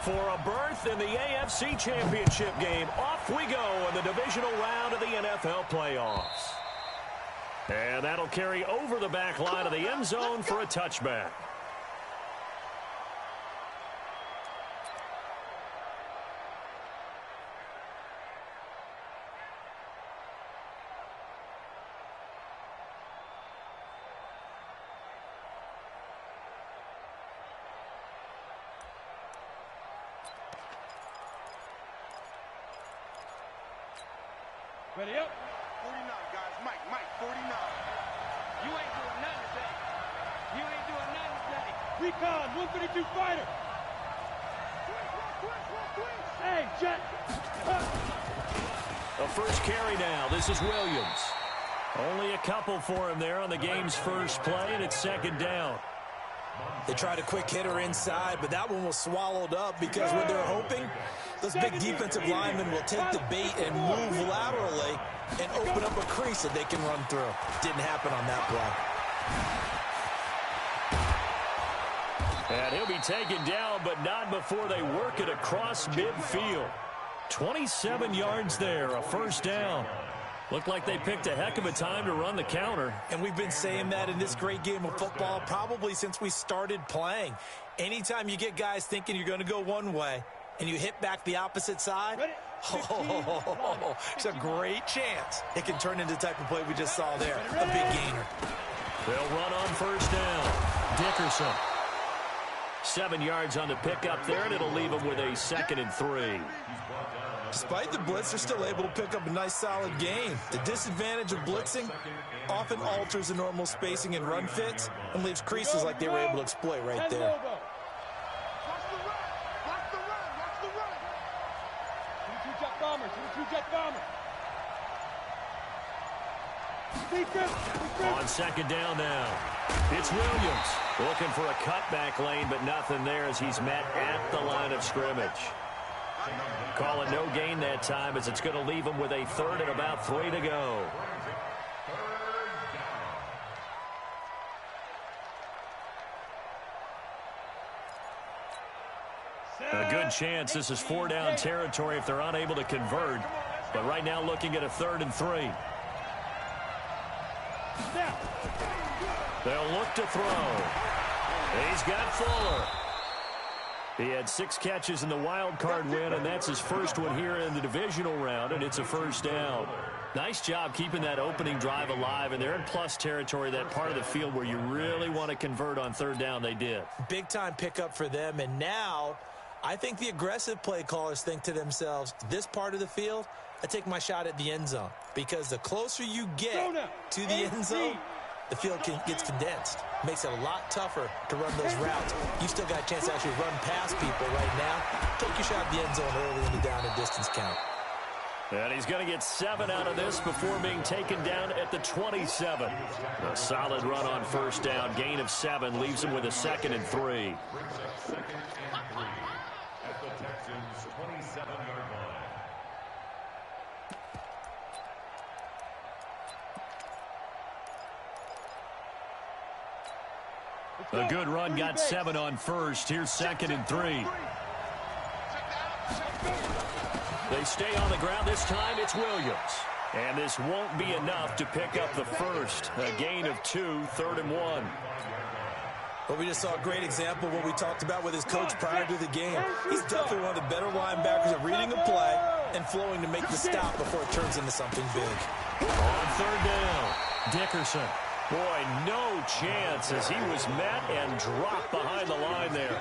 For a berth in the AFC Championship game, off we go in the divisional round of the NFL playoffs. And that'll carry over the back line of the end zone for a touchback. Ready up. 49, guys. Mike, 49. You ain't doing nothing today. You ain't doing nothing today. Recon, 152 fighter. Quick. Hey, Jet. A first carry now. This is Williams. Only a couple for him there on the game's first play, and it's second down. They tried a quick hitter inside, but that one was swallowed up because what they're hoping, those big defensive linemen will take the bait and move laterally and open up a crease that they can run through. Didn't happen on that play. And he'll be taken down, but not before they work it across midfield. 27 yards there, a first down. Looked like they picked a heck of a time to run the counter. And we've been saying that in this great game of football probably since we started playing. Anytime you get guys thinking you're going to go one way and you hit back the opposite side, it's a great chance it can turn into the type of play we just saw there, a big gainer. They'll run on first down. Dickerson. 7 yards on the pickup there, and it'll leave them with a 2nd and 3. Despite the blitz, they're still able to pick up a nice, solid gain. The disadvantage of blitzing often alters the normal spacing and run fits and leaves creases like they were able to exploit right there. Watch the run. 22 jet bomber. On second down now. It's Williams looking for a cutback lane, but nothing there as he's met at the line of scrimmage. Call it no gain that time as it's going to leave him with a 3rd and about 3 to go. A good chance this is 4-down territory if they're unable to convert. But right now looking at a 3rd and 3. They'll look to throw. He's got Fuller. He had 6 catches in the wild card win, and that's his first one here in the divisional round, and it's a first down. Nice job keeping that opening drive alive, and they're in plus territory, that part of the field where you really want to convert on 3rd down. They did. Big-time pickup for them, and now I think the aggressive play callers think to themselves, this part of the field, I take my shot at the end zone, because the closer you get to the end zone, the field gets condensed. Makes it a lot tougher to run those routes. You still got a chance to actually run past people right now. Take your shot at the end zone early in the down and distance count. And he's going to get 7 out of this before being taken down at the 27. A solid run on first down. Gain of 7 leaves him with a 2nd and 3. At the Texans' 27-yard line. A good run, got 7 on first. Here's 2nd and 3. They stay on the ground. This time it's Williams. And this won't be enough to pick up the first. A gain of 2, 3rd and 1. Well, we just saw a great example of what we talked about with his coach prior to the game. He's definitely one of the better linebackers at reading a play and flowing to make the stop before it turns into something big. On 3rd down, Dickerson. Boy, no chance as he was met and dropped behind the line there.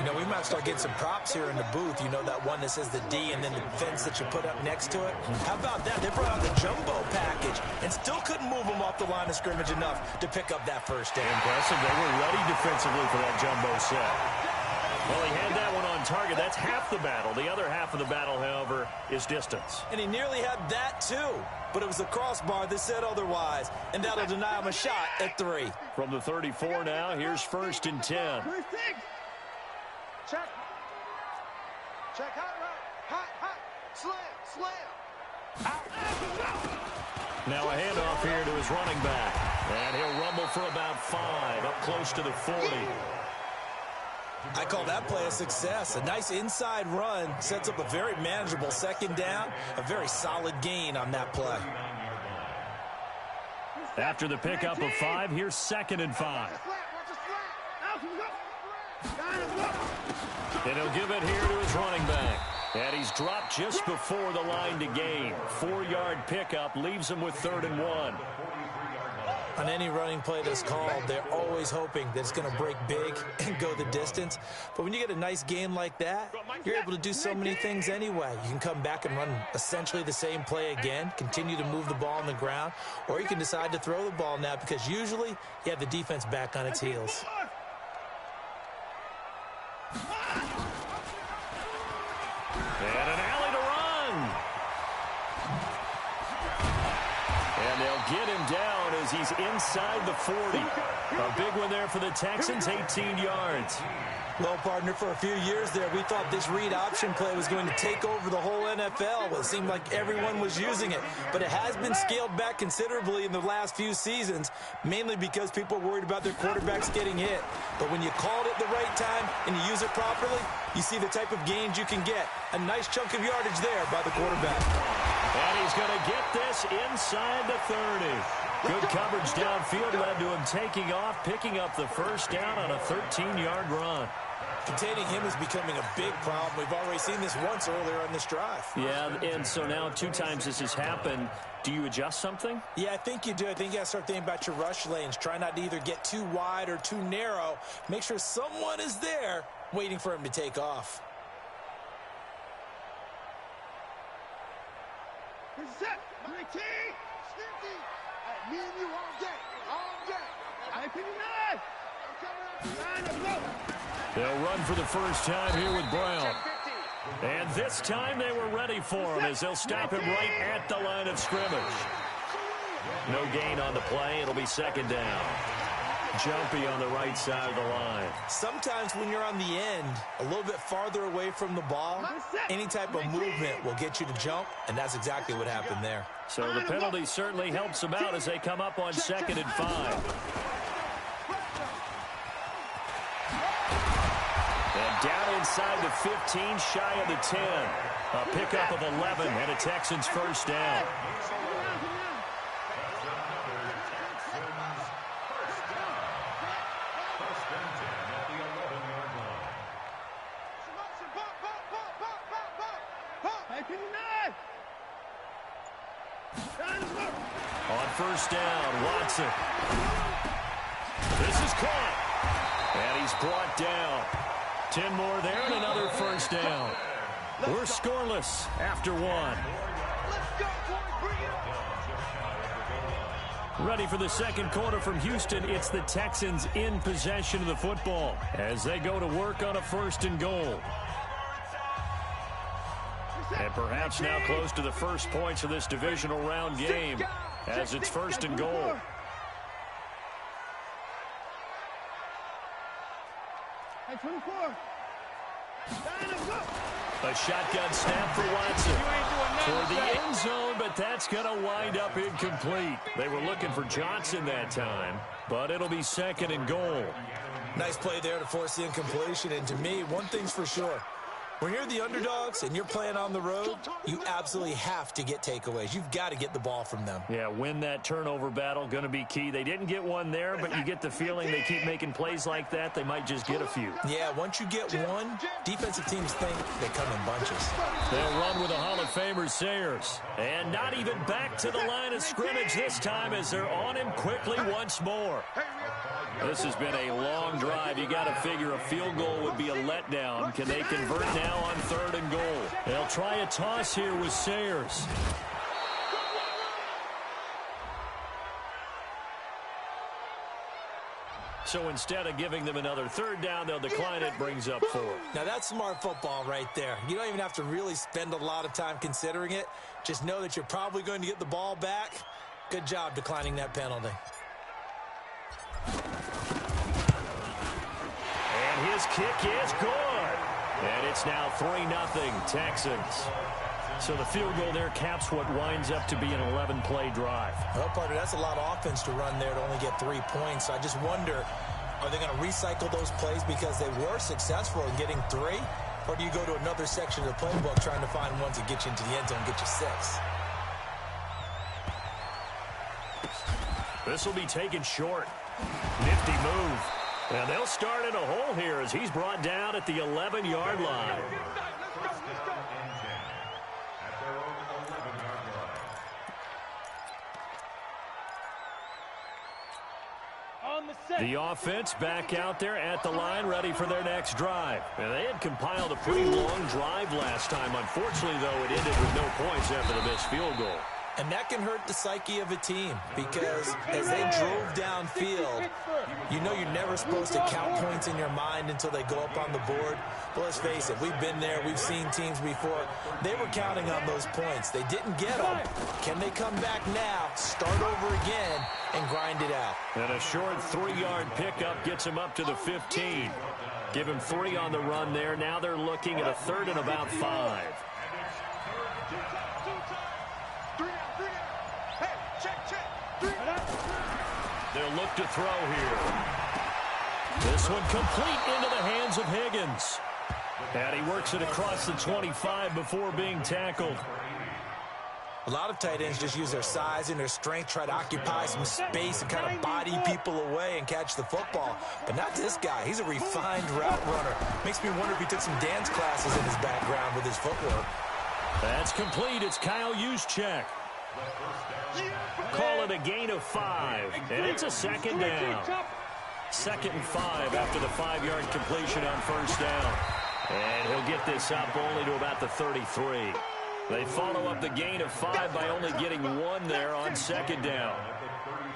You know, we might start getting some props here in the booth. You know, that one that says the D and then the fence that you put up next to it. How about that? They brought out the jumbo package and still couldn't move him off the line of scrimmage enough to pick up that first down. Impressive. They were ready defensively for that jumbo set. Well, he had that one on target. That's half the battle. The other half of the battle, however, is distance. And he nearly had that, too. But it was the crossbar that said otherwise. And that'll deny him a shot at 3. From the 34 now, here's 1st and 10. Check. Hot. Slam. Out. Now a handoff here to his running back. And he'll rumble for about 5, up close to the 40. I call that play a success. A nice inside run sets up a very manageable second down, a very solid gain on that play. After the pickup of 5, here's 2nd and 5. And he'll give it here to his running back. And he's dropped just before the line to gain. 4-yard pickup leaves him with 3rd and 1. On any running play that's called, they're always hoping that it's going to break big and go the distance. But when you get a nice gain like that, you're able to do so many things anyway. You can come back and run essentially the same play again, continue to move the ball on the ground, or you can decide to throw the ball now because usually you have the defense back on its heels. And an alley to run. And they'll get him down as he's inside the 40. A big one there for the Texans, 18 yards. Well, partner, for a few years there, we thought this read option play was going to take over the whole NFL. It seemed like everyone was using it. But it has been scaled back considerably in the last few seasons, mainly because people are worried about their quarterbacks getting hit. But when you call it at the right time and you use it properly, you see the type of gains you can get. A nice chunk of yardage there by the quarterback. And he's going to get this inside the 30. Good coverage downfield led to him taking off, picking up the first down on a 13-yard run. Containing him is becoming a big problem. We've already seen this once earlier on this drive. Yeah, and so now 2 times this has happened. Do you adjust something? Yeah, I think you do. I think you got to start thinking about your rush lanes. Try not to either get too wide or too narrow. Make sure someone is there waiting for him to take off. Set, 19, Sneaky. Hey, me and you all day, all day. I think They'll run for the first time here with Brown. And this time they were ready for him as they'll stop him right at the line of scrimmage. No gain on the play. It'll be 2nd down. Jumpy on the right side of the line. Sometimes when you're on the end, a little bit farther away from the ball, any type of movement will get you to jump, and that's exactly what happened there. So the penalty certainly helps them out as they come up on 2nd and 5. And down inside the 15, shy of the 10. A pickup of 11 and a Texans first down. On first down, Watson. This is caught. And he's brought down. 10 more there and another first down. We're scoreless after 1. Ready for the second quarter from Houston. It's the Texans in possession of the football as they go to work on a 1st and goal. And perhaps now close to the first points of this divisional round game as it's 1st and goal. Hey, 24. A shotgun snap for Watson for the end zone, but that's going to wind up incomplete. They were looking for Johnson that time, but it'll be 2nd and goal. Nice play there to force the incompletion, and to me, one thing's for sure. When you're the underdogs and you're playing on the road, you absolutely have to get takeaways. You've got to get the ball from them. Yeah, win that turnover battle, going to be key. They didn't get one there, but you get the feeling they keep making plays like that, they might just get a few. Yeah, once you get one, defensive teams think they come in bunches. They'll run with a Hall of Famer, Sayers. And not even back to the line of scrimmage this time as they're on him quickly once more. This has been a long drive. You got to figure a field goal would be a letdown. Can they convert now on 3rd and goal? They'll try a toss here with Sayers. So instead of giving them another 3rd down, they'll decline it, brings up 4. Now that's smart football right there. You don't even have to really spend a lot of time considering it. Just know that you're probably going to get the ball back. Good job declining that penalty. And his kick is good. And it's now 3-0 Texans. So the field goal there caps what winds up to be an 11-play drive. Well, partner, that's a lot of offense to run there to only get 3 points. So I just wonder, Are they going to recycle those plays because they were successful in getting 3? Or do you go to another section of the playbook trying to find one to get you into the end zone and get you 6? This will be taken short. Nifty move. And they'll start in a hole here as he's brought down at the 11-yard line. The offense back out there at the line, ready for their next drive. And they had compiled a pretty long drive last time. Unfortunately, though, it ended with no points after the missed field goal. And that can hurt the psyche of a team because as they drove downfield, you know you're never supposed to count points in your mind until they go up on the board. But let's face it, we've been there. We've seen teams before. They were counting on those points. They didn't get them. Can they come back now, start over again, and grind it out? And a short 3-yard pickup gets him up to the 15. Give him 3 on the run there. Now they're looking at a 3rd and about 5. They'll look to throw here. This one complete into the hands of Higgins. And he works it across the 25 before being tackled. A lot of tight ends just use their size and their strength, try to occupy some space and kind of body people away and catch the football. But not this guy. He's a refined route runner. Makes me wonder if he took some dance classes in his background with his footwork. That's complete. It's Kyle Juszczyk. Call it a gain of 5, and it's a 2nd down. 2nd and 5 after the 5-yard completion on 1st down. And he'll get this up only to about the 33. They follow up the gain of 5 by only getting 1 there on 2nd down.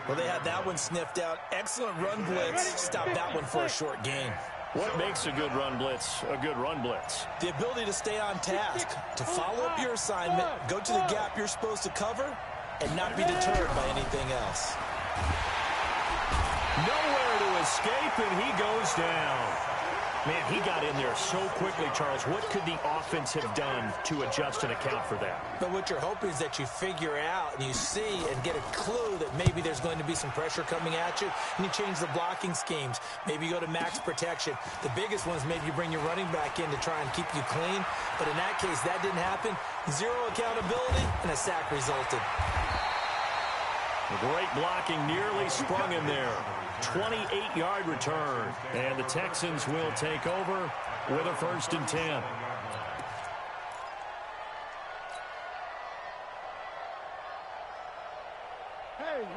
Well, they had that one sniffed out. Excellent run blitz. Stopped that one for a short gain. What makes a good run blitz a good run blitz? The ability to stay on task, to follow up your assignment, go to the gap you're supposed to cover, and not be deterred by anything else. Nowhere to escape, and he goes down. Man, he got in there so quickly, Charles. What could the offense have done to adjust and account for that? But what you're hoping is that you figure out and you see and get a clue that maybe there's going to be some pressure coming at you, and you change the blocking schemes. Maybe you go to max protection. The biggest one is maybe you bring your running back in to try and keep you clean. But in that case, that didn't happen. 0 accountability, and a sack resulted. Great blocking, nearly sprung him there. 28-yard return, and the Texans will take over with a 1st and 10.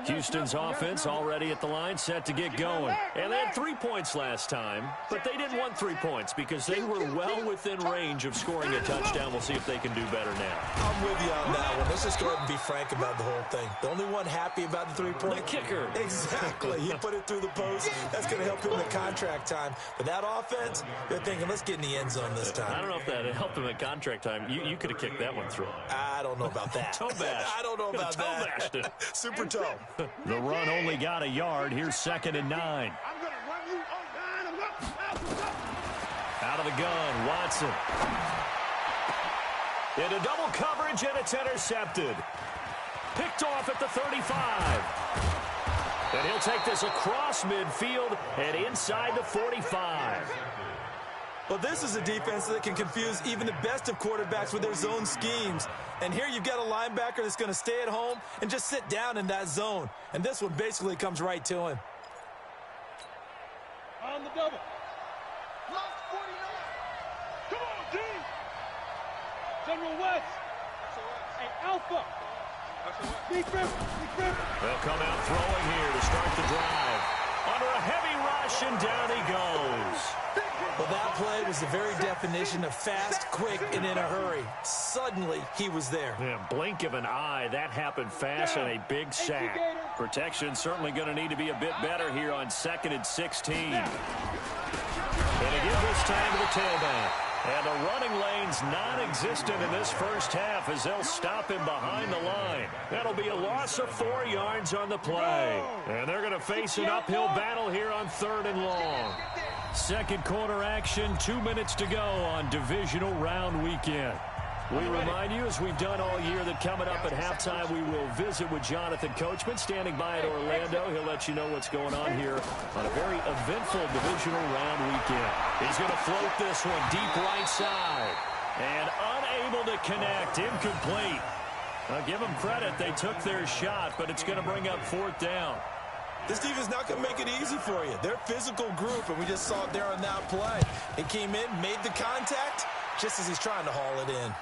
Houston's offense already at the line, set to get going. And they had 3 points last time, but they didn't want 3 points because they were well within range of scoring a touchdown. We'll see if they can do better now. I'm with you on that one. Let's just go ahead and be frank about the whole thing. The only one happy about the 3-point. The kicker. Exactly. He put it through the post. That's going to help him in contract time. But that offense, they're thinking, let's get in the end zone this time. I don't know if that helped him at contract time. You could have kicked that one through. I don't know about that. Toe bash. I don't know about toe that. Bashed it. Super toe. The run only got a yard. Here's 2nd and 9. I'm going to run you on 9. Out of the gun, Watson. Into double coverage, and it's intercepted. Picked off at the 35. And he'll take this across midfield and inside the 45. Well, this is a defense that can confuse even the best of quarterbacks with their zone schemes. And here you've got a linebacker that's going to stay at home and just sit down in that zone. And this one basically comes right to him. On the double. Lost 49. Come on, D. General West. Hey, Alpha. Defense. They'll come out throwing here to start the drive. Under a heavy rush, and down he goes. Well, that play was the very definition of fast, quick, and in a hurry. Suddenly, he was there. Yeah, blink of an eye. That happened fast, and a big sack. Protection certainly going to need to be a bit better here on 2nd and 16. And again this time to the tailback. And the running lane's non-existent in this first half as they'll stop him behind the line. That'll be a loss of 4 yards on the play. And they're going to face an uphill battle here on 3rd and long. Second quarter action, 2 minutes to go on divisional round weekend. We remind you, as we've done all year, that coming up at halftime, we will visit with Jonathan Coachman, standing by at Orlando. He'll let you know what's going on here on a very eventful divisional round weekend. He's going to float this one deep right side. And unable to connect, incomplete. Now, give them credit. They took their shot, but it's going to bring up 4th down. This defense is not going to make it easy for you. They're a physical group, and we just saw it there on that play. He came in, made the contact, just as he's trying to haul it in.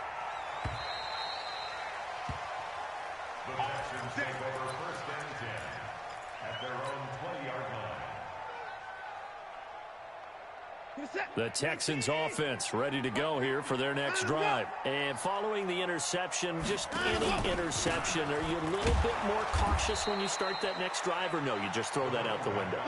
The Texans take over 1st and 10 at their own 20-yard line. The Texans offense ready to go here for their next drive. And following the interception, just any interception, are you a little bit more cautious when you start that next drive, or no, you just throw that out the window?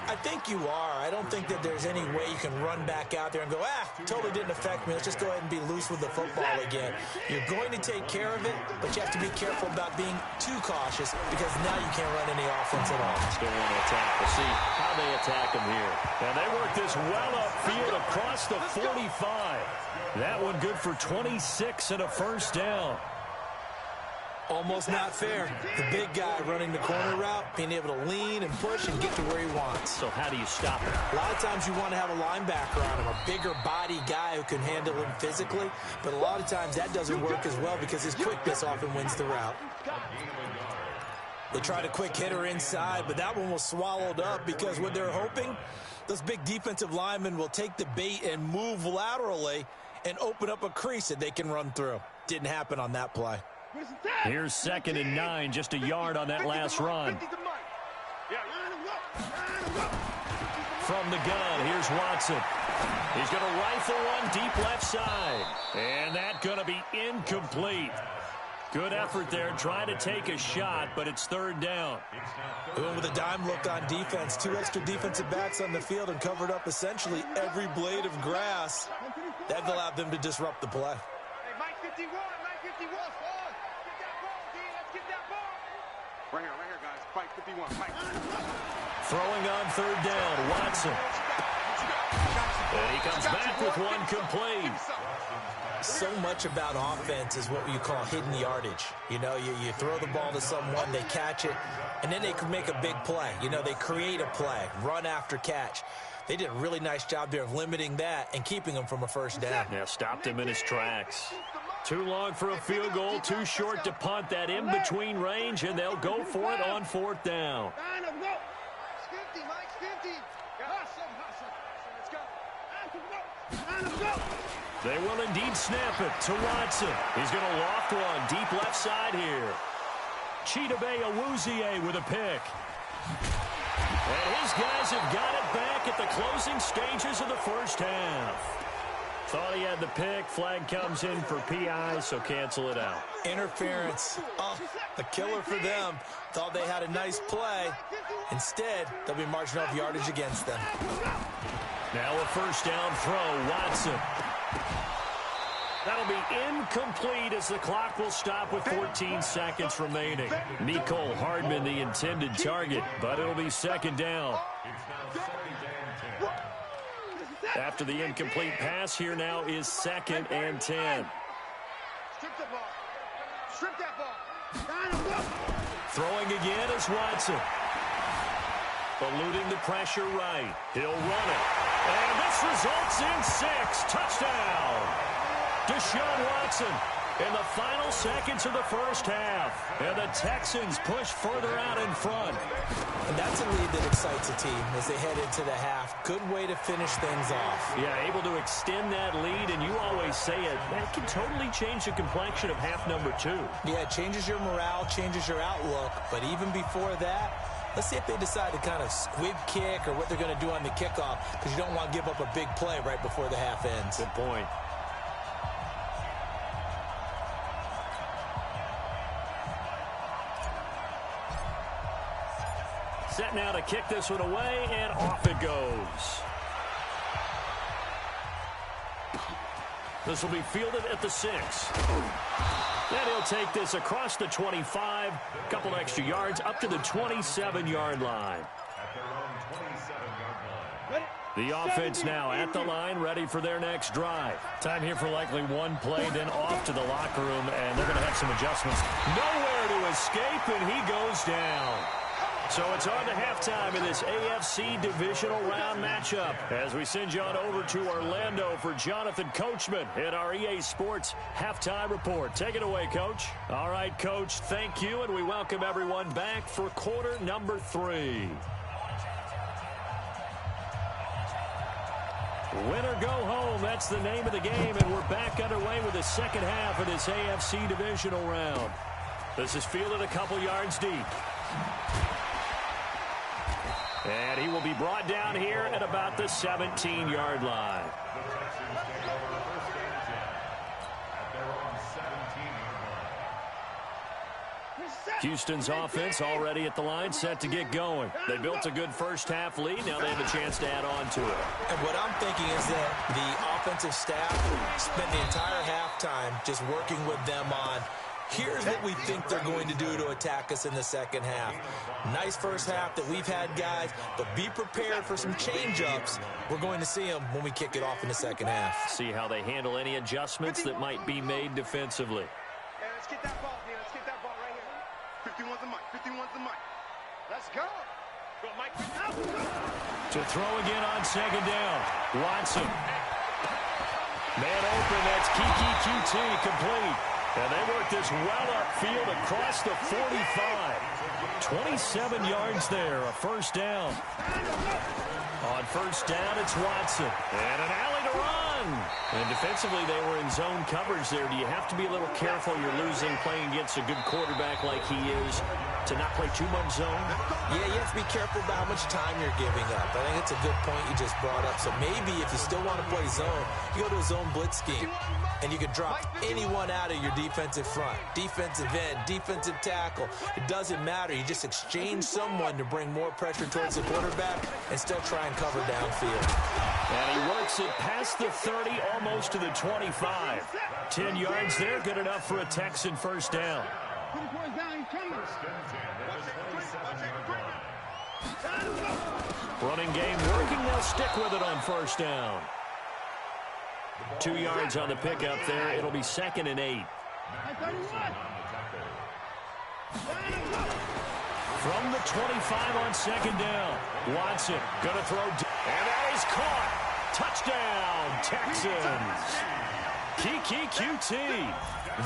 I think you are. I don't think that there's any way you can run back out there and go, totally didn't affect me. Let's just go ahead and be loose with the football again. You're going to take care of it, but you have to be careful about being too cautious because now you can't run any offense at all. Still want to attack. We'll see how they attack him here. And they work this well upfield across the 45. That one good for 26 and a 1st down. Almost not fair. The big guy running the corner route, being able to lean and push and get to where he wants. So how do you stop it? A lot of times you want to have a linebacker on him, a bigger body guy who can handle him physically, but a lot of times that doesn't work as well because his quickness often wins the route. They tried a quick hitter inside, but that one was swallowed up because what they're hoping, those big defensive linemen will take the bait and move laterally and open up a crease that they can run through. Didn't happen on that play. Here's 2nd and 9, just a yard on that last run. From the gun, here's Watson. He's going to rifle one deep left side. And that's going to be incomplete. Good effort there, trying to take a shot, but it's 3rd down. Going with a dime look on defense, 2 extra defensive backs on the field and covered up essentially every blade of grass. That allowed them to disrupt the play. Hey, Mike 51, Mike 51, forward. Get that ball, D. Let's get that ball. Right here, guys. Mike 51, Mike. Throwing on 3rd down, Watson. And he comes back with one complete. So much about offense is what you call hidden yardage. You know, you throw the ball to someone, they catch it, and then they can make a big play. You know, they create a play, run after catch. They did a really nice job there of limiting that and keeping him from a 1st down. Yeah, stopped him in his tracks. Too long for a field goal, too short to punt that in-between range, and they'll go for it on 4th down. They will indeed snap it to Watson. He's going to loft one deep left side here. Chidobe Awuzie with a pick. And his guys have got it back at the closing stages of the 1st half. Thought he had the pick. Flag comes in for PI, so cancel it out. Interference. Oh, a killer for them. Thought they had a nice play. Instead, they'll be marching off yardage against them. Now a 1st down throw, Watson. That'll be incomplete as the clock will stop with 14 seconds remaining. Nicole Hardman the intended target, but it'll be 2nd down. After the incomplete pass, here now is 2nd and 10. Throwing again is Watson. Eluding the pressure right. He'll run it. And this results in 6. Touchdown. Deshaun Watson in the final seconds of the 1st half. And the Texans push further out in front. And that's a lead that excites a team as they head into the half. Good way to finish things off. Yeah, able to extend that lead, and you always say it, that can totally change the complexion of half number 2. Yeah, it changes your morale, changes your outlook. But even before that, let's see if they decide to kind of squib kick or what they're going to do on the kickoff, because you don't want to give up a big play right before the half ends. Good point. Set now to kick this one away, and off it goes. This will be fielded at the 6. Then he'll take this across the 25, a couple extra yards, up to the 27-yard line. At their own 27-yard line. The offense now at the line, ready for their next drive. Time here for likely one play, then off to the locker room, and they're going to have some adjustments. Nowhere to escape, and he goes down. So it's on to halftime in this AFC divisional round matchup as we send you on over to Orlando for Jonathan Coachman in our EA Sports halftime report. Take it away, Coach. All right, Coach, thank you, and we welcome everyone back for quarter number 3. Win or go home, that's the name of the game, and we're back underway with the second half of this AFC divisional round. This is fielded a couple yards deep. And he will be brought down here at about the 17-yard line. The Texans take over first and 10 at their own 17-yard line. Houston's offense already at the line, set to get going. They built a good first-half lead. Now they have a chance to add on to it. And what I'm thinking is that the offensive staff spent the entire halftime just working with them on, here's what we think they're going to do to attack us in the second half. Nice first half that we've had, guys, but be prepared for some change-ups. We're going to see them when we kick it off in the second half. See how they handle any adjustments that might be made defensively. Yeah, let's get that ball, man. Let's get that ball right here. 51's the mic. 51's the mic. Let's go. Go, Mike. To throw again on second down. Watson. Man open, that's Kiki QT complete. And they work this well upfield across the 45. 27 yards there, a first down. On first down, it's Watson. And an alley to run. And defensively, they were in zone coverage there. Do you have to be a little careful? You're losing playing against a good quarterback like he is to not play too much zone? Yeah, you have to be careful about how much time you're giving up. I think it's a good point you just brought up. So maybe if you still want to play zone, you go to a zone blitz scheme. And you can drop anyone out of your defensive front. Defensive end, defensive tackle. It doesn't matter. You just exchange someone to bring more pressure towards the quarterback and still try and cover downfield. And he works it past the 30, almost to the 25. 10 yards there, good enough for a Texan first down. Running game working, they'll stick with it on first down. 2 yards on the pickup there. It'll be 2nd and 8. From the 25 on second down. Watson going to throw. And that is caught. Touchdown, Texans. Kiki QT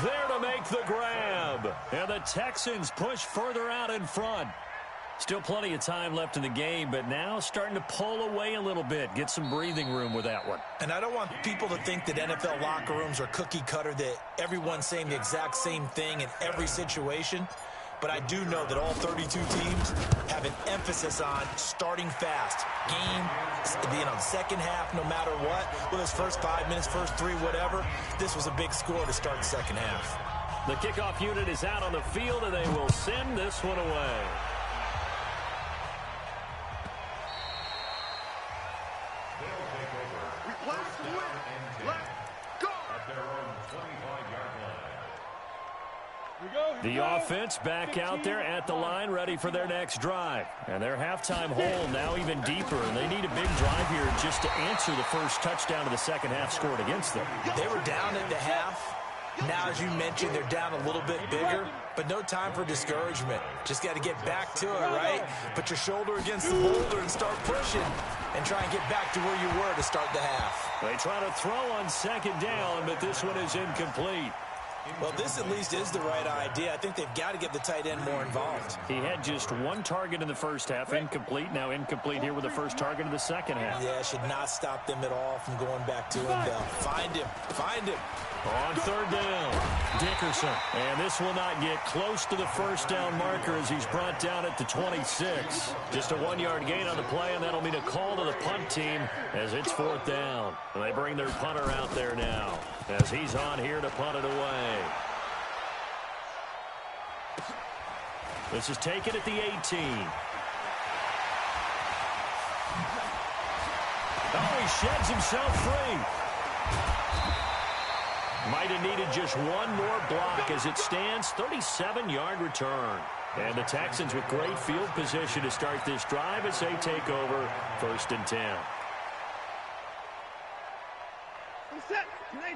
there to make the grab. And the Texans push further out in front. Still plenty of time left in the game, but now starting to pull away a little bit. Get some breathing room with that one. And I don't want people to think that NFL locker rooms are cookie cutter, that everyone's saying the exact same thing in every situation. But I do know that all 32 teams have an emphasis on starting fast. Game, second half, no matter what. Whether it's first 5 minutes, first 3, whatever. This was a big score to start the second half. The kickoff unit is out on the field, and they will send this one away. The offense back out there at the line, ready for their next drive. And their halftime hole now even deeper, and they need a big drive here just to answer the first touchdown of the second half scored against them. They were down at the half. Now, as you mentioned, they're down a little bit bigger, but no time for discouragement. Just got to get back to it, right? Put your shoulder against the boulder and start pushing and try and get back to where you were to start the half. They try to throw on second down, but this one is incomplete. Well, this at least is the right idea. I think they've got to get the tight end more involved. He had just one target in the first half, incomplete. Now incomplete here with the first target of the second half. Yeah, should not stop them at all from going back to him, though. Find him. Find him. On third down, Dickerson. And this will not get close to the first down marker as he's brought down at the 26. Just a 1-yard gain on the play, and that'll mean a call to the punt team as it's fourth down. And they bring their punter out there now as he's on here to punt it away. This is taken at the 18. Oh, he sheds himself free. Might have needed just one more block as it stands. 37-yard return. And the Texans with great field position to start this drive as they take over 1st and 10.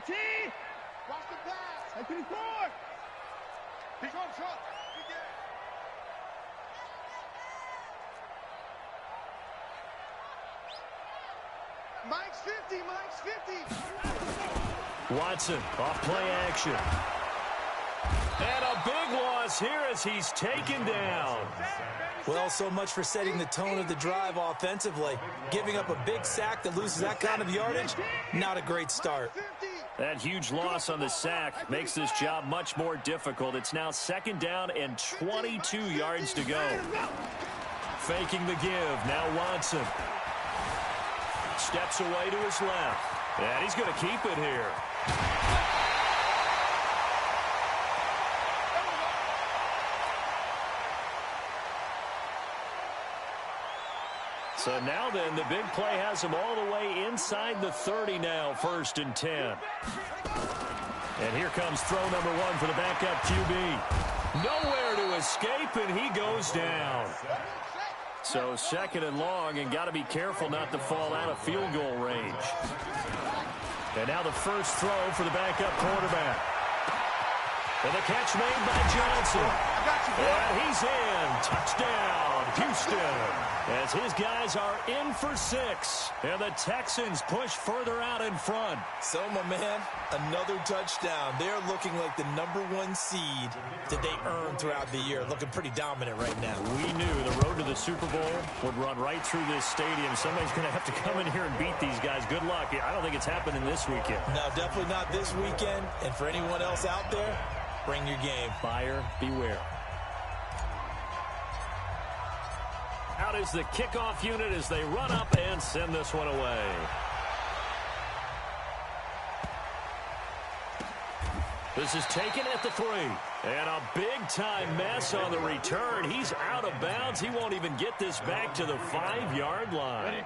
Watch the pass. Take it forward. Truck. Mike's 50. Watson off play action. And a big loss here as he's taken down. Well, so much for setting the tone of the drive offensively. Giving up a big sack that loses that kind of yardage, not a great start. That huge loss on the sack makes this job much more difficult. It's now 2nd down and 22 yards to go. Faking the give. Now Watson. Steps away to his left. And he's going to keep it here. So now then, the big play has him all the way inside the 30 now, 1st and 10. And here comes throw number 1 for the backup QB. Nowhere to escape, and he goes down. So 2nd and long, and got to be careful not to fall out of field goal range. And now the first throw for the backup quarterback. And the catch made by Johnson. And he's in. Touchdown, Houston. As his guys are in for 6. And the Texans push further out in front. So, my man, another touchdown. They're looking like the #1 seed that they earned throughout the year. Looking pretty dominant right now. We knew the road to the Super Bowl would run right through this stadium. Somebody's going to have to come in here and beat these guys. Good luck. I don't think it's happening this weekend. No, definitely not this weekend. And for anyone else out there, bring your game. Buyer beware. Out is the kickoff unit as they run up and send this one away. This is taken at the 3. And a big-time mess on the return. He's out of bounds. He won't even get this back to the 5-yard line.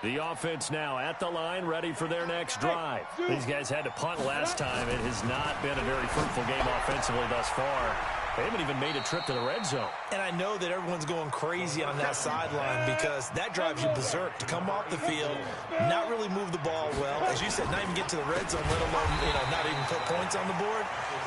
The offense now at the line, ready for their next drive. These guys had to punt last time. It has not been a very fruitful game offensively thus far. They haven't even made a trip to the red zone. And I know that everyone's going crazy on that sideline because that drives you berserk to come off the field, not really move the ball well. As you said, not even get to the red zone, let alone, not even put points on the board.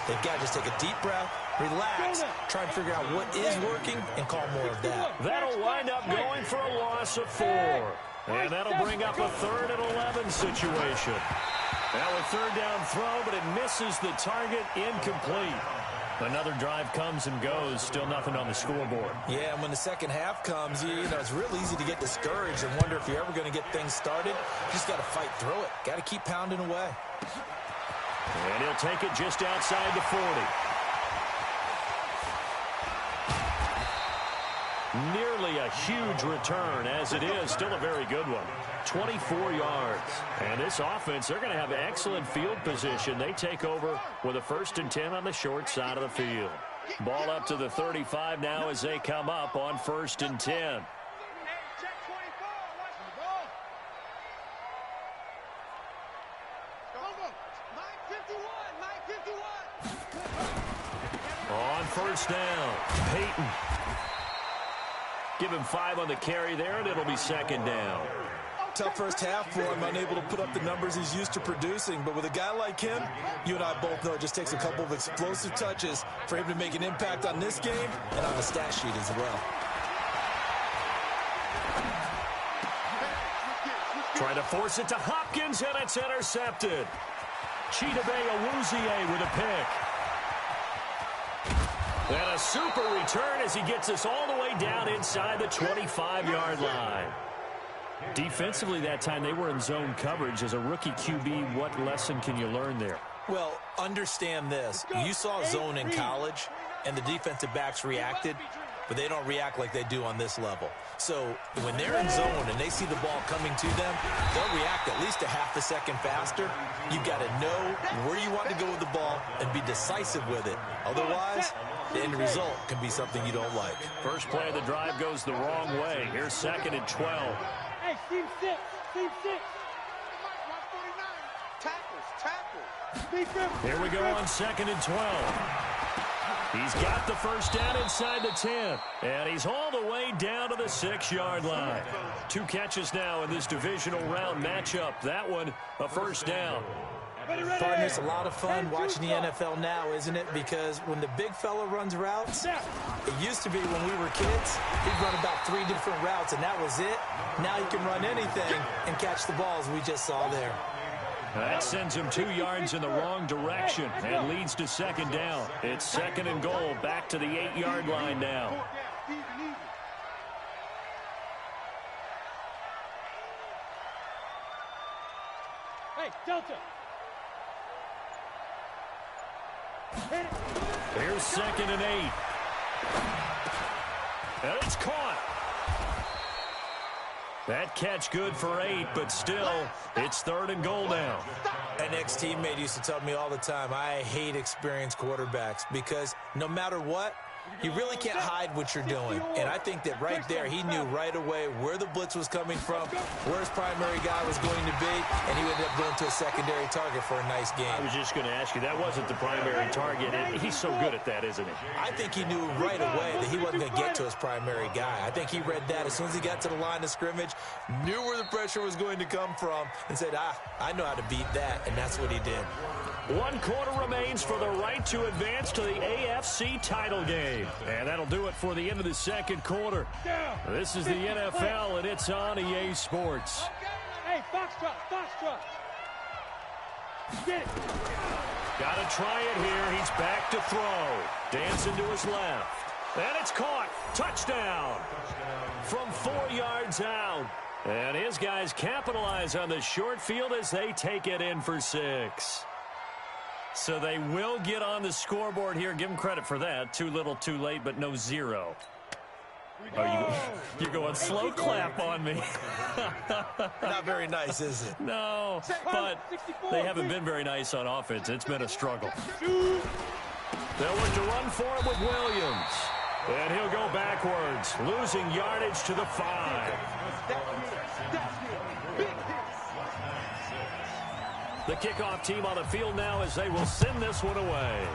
They've got to just take a deep breath, relax, try and figure out what is working, and call more of that. That'll wind up going for a loss of 4. And that'll bring up a 3rd and 11 situation. Now a 3rd down throw, but it misses the target, incomplete. Another drive comes and goes, still nothing on the scoreboard. Yeah, and when the second half comes, it's real easy to get discouraged and wonder if you're ever going to get things started. You just got to fight through it. Got to keep pounding away. And he'll take it just outside the 40. Nearly a huge return, as it is still a very good one. 24 yards. And this offense, they're going to have excellent field position. They take over with a 1st and 10 on the short side of the field. Ball up to the 35 now as they come up on 1st and 10. On 1st down, Peyton. Give him 5 on the carry there, and it'll be 2nd down. Tough first half for him, unable to put up the numbers he's used to producing. But with a guy like him, you and I both know it just takes a couple of explosive touches for him to make an impact on this game and on the stat sheet as well. Trying to force it to Hopkins, and it's intercepted. Chidobe Awuzie with a pick. And a super return as he gets us all the way down inside the 25-yard line. Defensively that time, they were in zone coverage. As a rookie QB, what lesson can you learn there? Well, understand this. You saw zone in college, and the defensive backs reacted, but they don't react like they do on this level. So when they're in zone and they see the ball coming to them, they'll react at least a half a second faster. You've got to know where you want to go with the ball and be decisive with it. Otherwise, the end result can be something you don't like. First play of the drive goes the wrong way. Here's 2nd and 12. Hey, team 6. Team 6. Tackles. Here we go on 2nd and 12. He's got the first down inside the 10. And he's all the way down to the 6-yard line. 2 catches now in this divisional round matchup. That one, a 1st down. Partner, it's a lot of fun watching the NFL now, isn't it? Because when the big fella runs routes, it used to be when we were kids, he'd run about 3 different routes, and that was it. Now he can run anything and catch the balls we just saw there. That sends him 2 yards in the wrong direction and leads to second down. It's 2nd and goal, back to the 8-yard line now. Hey, Delta. Here's 2nd and 8. And it's caught. That catch good for 8, but still, it's 3rd and goal now. An ex-teammate used to tell me all the time, I hate experienced quarterbacks because no matter what, you really can't hide what you're doing. And I think that right there, he knew right away where the blitz was coming from, where his primary guy was going to be, and he ended up going to a secondary target for a nice game. I was just going to ask you, that wasn't the primary target. He's so good at that, isn't he? I think he knew right away that he wasn't going to get to his primary guy. I think he read that as soon as he got to the line of scrimmage, knew where the pressure was going to come from, and said, I know how to beat that, and that's what he did. 1 quarter remains for the right to advance to the AFC title game. And that'll do it for the end of the 2nd quarter. This is the NFL, and it's on EA Sports. Hey, Foxtrot. Get it. Got to try it here. He's back to throw. Dancing to his left. And it's caught. Touchdown. From 4 yards out. And his guys capitalize on the short field as they take it in for 6. So they will get on the scoreboard here. Give them credit for that. Too little, too late, but no 0. You're going slow clap on me. Not very nice, is it? No, but they haven't been very nice on offense. It's been a struggle. They'll look to run for it with Williams. And he'll go backwards, losing yardage to the 5. The kickoff team on the field now as they will send this one away.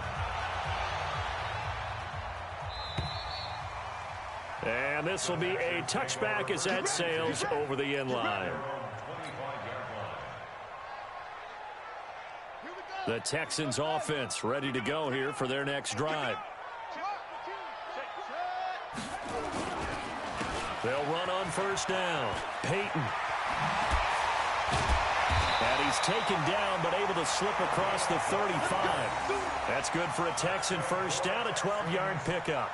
And this will be a touchback as that sails over the end line. The Texans offense ready to go here for their next drive. They'll run on 1st down. Peyton. And he's taken down, but able to slip across the 35. That's good for a Texan 1st down, a 12-yard pickup.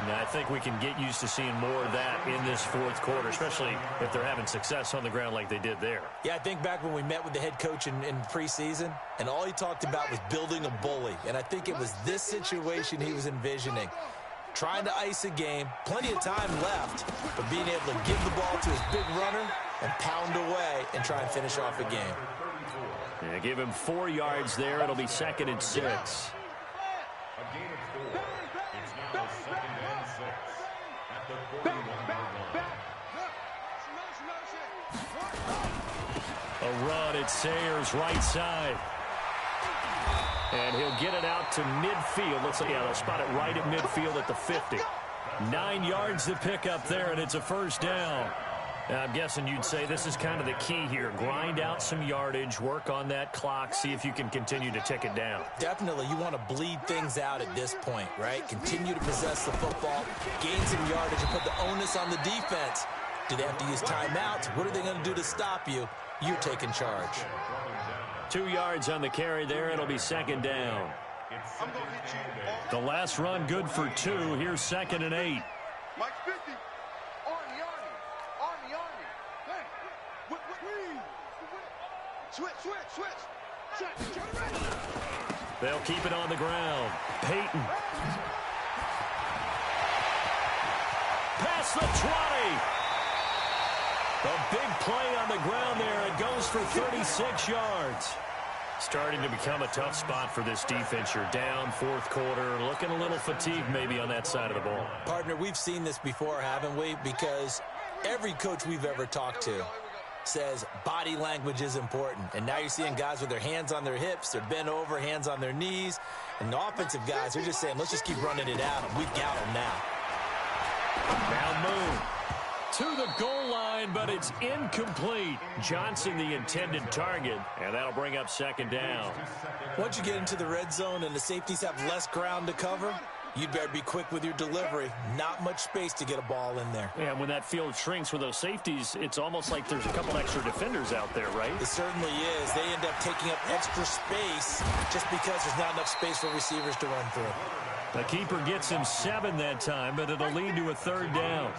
And I think we can get used to seeing more of that in this 4th quarter, especially if they're having success on the ground like they did there. Yeah, I think back when we met with the head coach in preseason, and all he talked about was building a bully. And I think it was this situation he was envisioning. Trying to ice a game, plenty of time left, but being able to give the ball to his big runner and pound away and try and finish off a game. Yeah, give him 4 yards there. It'll be 2nd and 6. A gain of 4. It's now 2nd and 6 at the 41-yard line. A run at Sayers' right side. And he'll get it out to midfield. Looks like, yeah, they'll spot it right at midfield at the 50. 9 yards to pick up there, and it's a 1st down. And I'm guessing you'd say this is kind of the key here. Grind out some yardage, work on that clock, see if you can continue to tick it down. Definitely, you want to bleed things out at this point, right? Continue to possess the football, gain some yardage, and put the onus on the defense. Do they have to use timeouts? What are they going to do to stop you? You're taking charge. 2 yards on the carry there. It'll be 2nd down. The last run good for 2. Here's 2nd and 8. Mike 50. Army. Hey. Switch. They'll keep it on the ground. Peyton. Past the 20. A big play on the ground there. It goes for 36 yards. Starting to become a tough spot for this defense. You're down 4th quarter. Looking a little fatigued maybe on that side of the ball. Partner, we've seen this before, haven't we? Because every coach we've ever talked to says body language is important. And now you're seeing guys with their hands on their hips, they're bent over, hands on their knees. And the offensive guys, they're just saying, let's just keep running it out. And we've got them now. Now Moon. to the goal line, but it's incomplete. Johnson, the intended target, and that'll bring up second down. Once you get into the red zone and the safeties have less ground to cover, you'd better be quick with your delivery. Not much space to get a ball in there. Yeah, when that field shrinks with those safeties, it's almost like there's a couple extra defenders out there, right? It certainly is. They end up taking up extra space just because there's not enough space for receivers to run through. The keeper gets him 7 that time, but it'll lead to a third down.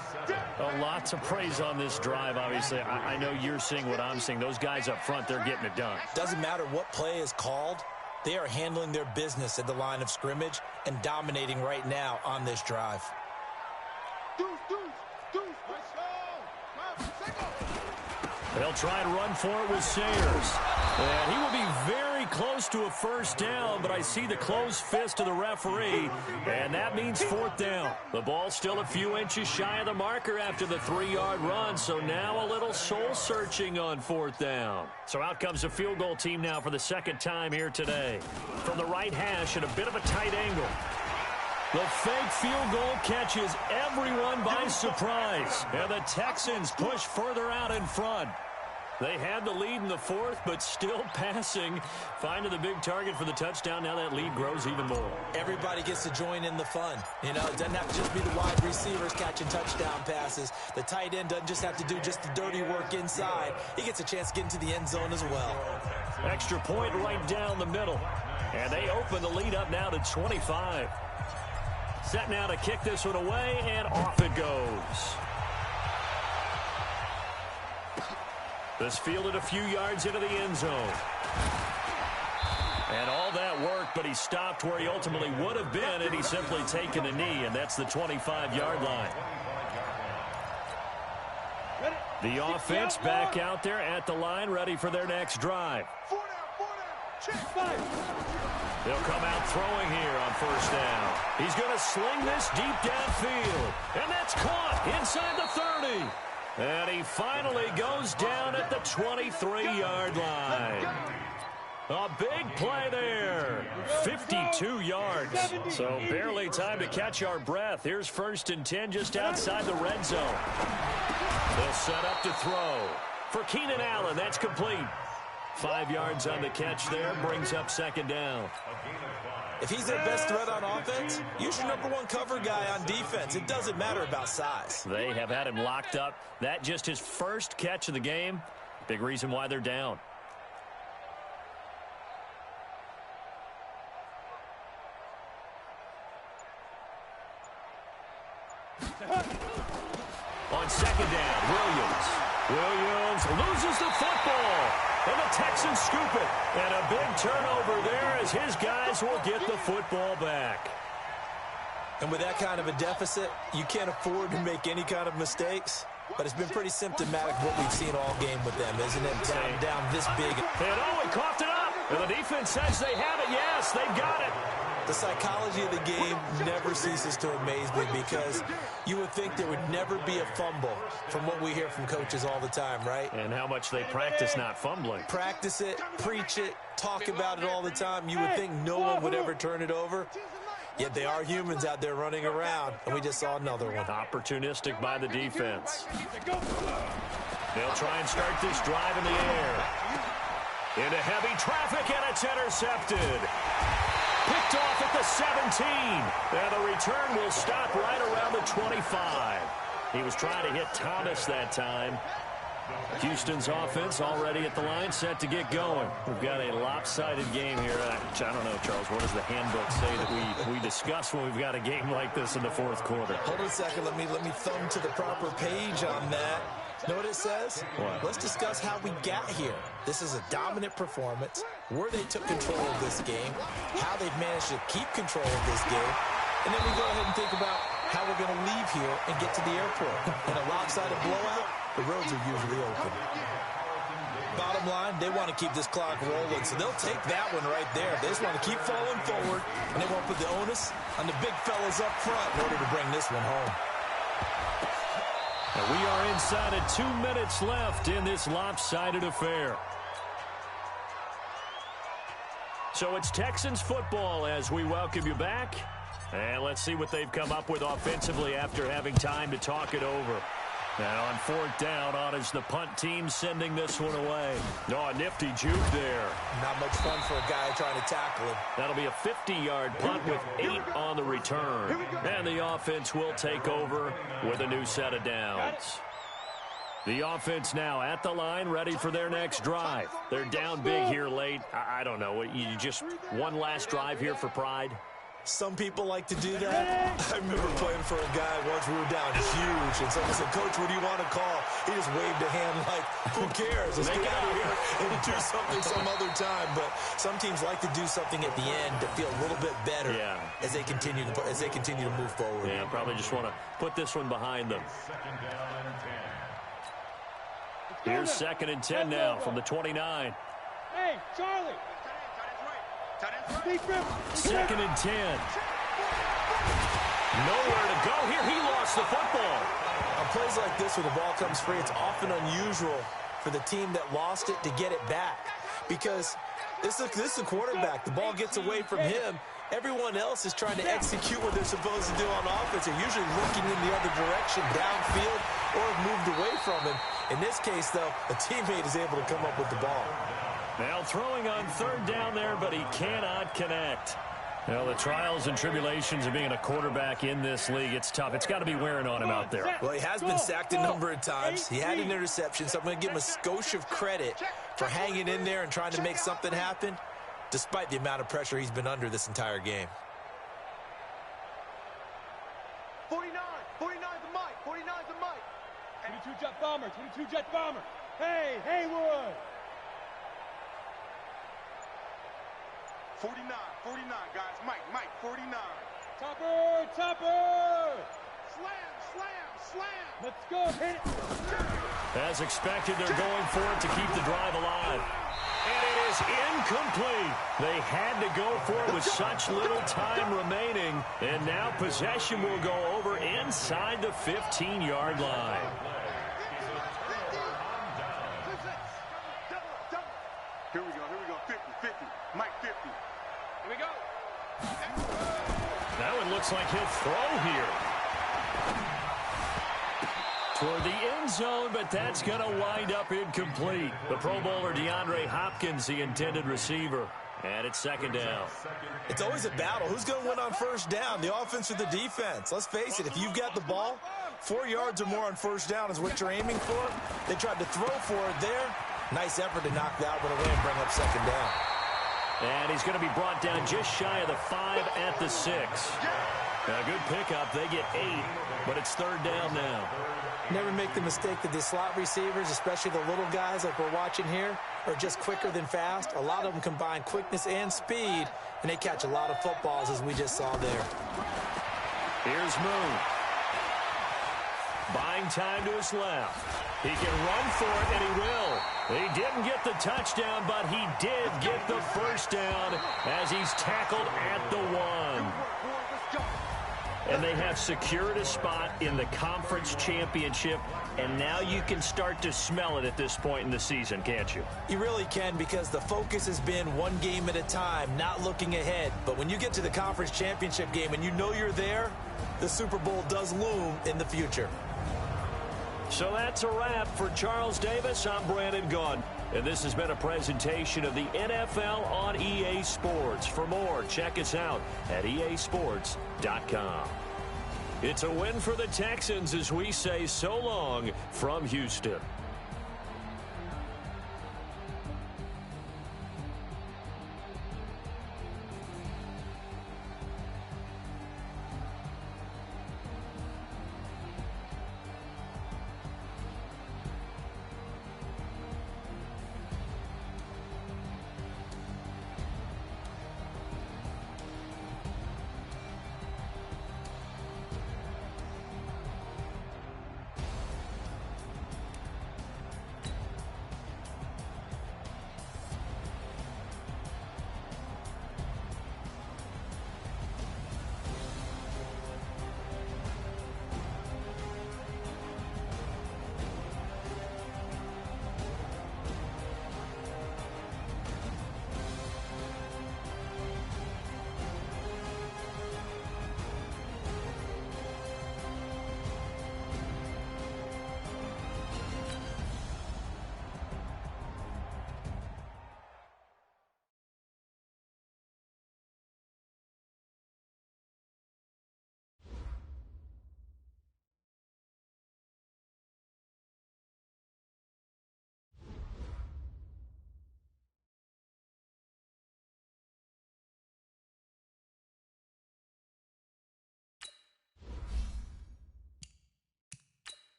A lot to praise on this drive, obviously. I know you're seeing what I'm seeing. Those guys up front, they're getting it done. Doesn't matter what play is called. They are handling their business at the line of scrimmage and dominating right now on this drive. They'll try and run for it with Sayers. And he will be very close to a first down, but I see the closed fist of the referee, and that means fourth down. The ball's still a few inches shy of the marker after the 3-yard run, so now a little soul-searching on fourth down. So out comes the field goal team now for the second time here today. From the right hash at a bit of a tight angle. The fake field goal catches everyone by surprise, and the Texans push further out in front. They had the lead in the fourth, but still passing. Finding the big target for the touchdown. Now that lead grows even more. Everybody gets to join in the fun. You know, it doesn't have to just be the wide receivers catching touchdown passes. The tight end doesn't just have to do just the dirty work inside. He gets a chance to get into the end zone as well. Extra point right down the middle. And they open the lead up now to 25. Set now to kick this one away, and off it goes. This fielded a few yards into the end zone. And all that work, but he stopped where he ultimately would have been had he simply taken a knee, and that's the 25-yard line. The offense back out there at the line, ready for their next drive. They'll come out throwing here on first down. He's going to sling this deep downfield. And that's caught inside the 30. And he finally goes down at the 23-yard line. A big play there. 52 yards. So barely time to catch our breath. Here's 1st and 10 just outside the red zone. They'll set up to throw. For Keenan Allen, that's complete. 5 yards on the catch there, brings up second down. If he's their best threat on offense, use your #1 cover guy on defense. It doesn't matter about size. They have had him locked up. That just his first catch of the game. Big reason why they're down. On second down, Williams loses the football. And the Texans scoop it. And a big turnover there as his guys will get the football back. And with that kind of a deficit, you can't afford to make any kind of mistakes. But it's been pretty symptomatic what we've seen all game with them, isn't it? Down this big. And he coughed it up. And the defense says they have it. Yes, they've got it. The psychology of the game never ceases to amaze me because you would think there would never be a fumble from what we hear from coaches all the time, right? And how much they practice not fumbling. Practice it, preach it, talk about it all the time. You would think no one would ever turn it over. Yet they are humans out there running around, and we just saw another one. Opportunistic by the defense. They'll try and start this drive in the air. Into heavy traffic, and it's intercepted. Picked off at the 17. And the return will stop right around the 25. He was trying to hit Thomas that time. Houston's offense already at the line, set to get going. We've got a lopsided game here. I don't know, Charles, what does the handbook say that we discuss when we've got a game like this in the fourth quarter? Hold on a second. Let me thumb to the proper page on that. Know what it says? What? Let's discuss how we got here. This is a dominant performance, where they took control of this game, how they've managed to keep control of this game, and then we go ahead and think about how we're going to leave here and get to the airport. In a lopsided blowout, the roads are usually open. Bottom line, they want to keep this clock rolling, so they'll take that one right there. They just want to keep falling forward, and they won't put the onus on the big fellas up front in order to bring this one home. And we are inside of 2 minutes left in this lopsided affair. So it's Texans football as we welcome you back. And let's see what they've come up with offensively after having time to talk it over. And on fourth down, on is the punt team sending this one away. Oh, a nifty juke there. Not much fun for a guy trying to tackle him. That'll be a 50-yard punt with 8 on the return. And the offense will take over with a new set of downs. The offense now at the line, ready for their next drive. They're down big here late. I don't know. You just one last drive here for pride? Some people like to do that. I remember playing for a guy once. We were down huge, and someone said, "Coach, what do you want to call?" He just waved a hand like, "Who cares? Let's get out of here and do something some other time." But some teams like to do something at the end to feel a little bit better as they continue to move forward. Yeah, probably just want to put this one behind them. Here's 2nd and 10 now from the 29. Hey, Charlie. 2nd and 10. Nowhere to go here. He lost the football. On plays like this where the ball comes free, it's often unusual for the team that lost it to get it back. Because this is a quarterback. The ball gets away from him. Everyone else is trying to execute what they're supposed to do on offense. They're usually looking in the other direction, downfield, or have moved away from him. In this case, though, a teammate is able to come up with the ball. Now throwing on 3rd down there, but he cannot connect. Well, the trials and tribulations of being a quarterback in this league, it's tough. It's got to be wearing on him out there. Well, he has been sacked a number of times. He had an interception, so I'm going to give him a skosh of credit for hanging in there and trying to make something happen, despite the amount of pressure he's been under this entire game. 49's the mic. 49's the mic. 22 jet bomber. 22 jet bomber. Hey, Haywood. 49, guys. Mike, 49. Topper. Slam. Let's go. Hit it. As expected, they're going for it to keep the drive alive. And it is incomplete. They had to go for it with such little time remaining. And now possession will go over inside the 15-yard line. Here we go. 50. Mike, 50. Here we go. That one looks like he'll throw here. Toward the end zone, but that's going to wind up incomplete. The Pro Bowler DeAndre Hopkins, the intended receiver. And it's 2nd down. It's always a battle. Who's going to win on 1st down, the offense or the defense? Let's face it, if you've got the ball, 4 yards or more on 1st down is what you're aiming for. They tried to throw for it there. Nice effort to knock that one away and bring up 2nd down. And he's going to be brought down just shy of the 5 at the 6. A good pickup. They get 8, but it's 3rd down now. Never make the mistake that the slot receivers, especially the little guys like we're watching here, are just quicker than fast. A lot of them combine quickness and speed, and they catch a lot of footballs, as we just saw there. Here's Moon. Buying time to his left. He can run for it, and he will. He didn't get the touchdown, but he did get the 1st down as he's tackled at the 1. And they have secured a spot in the conference championship, and now you can start to smell it at this point in the season, can't you? You really can, because the focus has been one game at a time, not looking ahead. But when you get to the conference championship game and you know you're there, the Super Bowl does loom in the future. So that's a wrap for Charles Davis. I'm Brandon Gaudin, and this has been a presentation of the NFL on EA Sports. For more, check us out at easports.com. It's a win for the Texans as we say so long from Houston.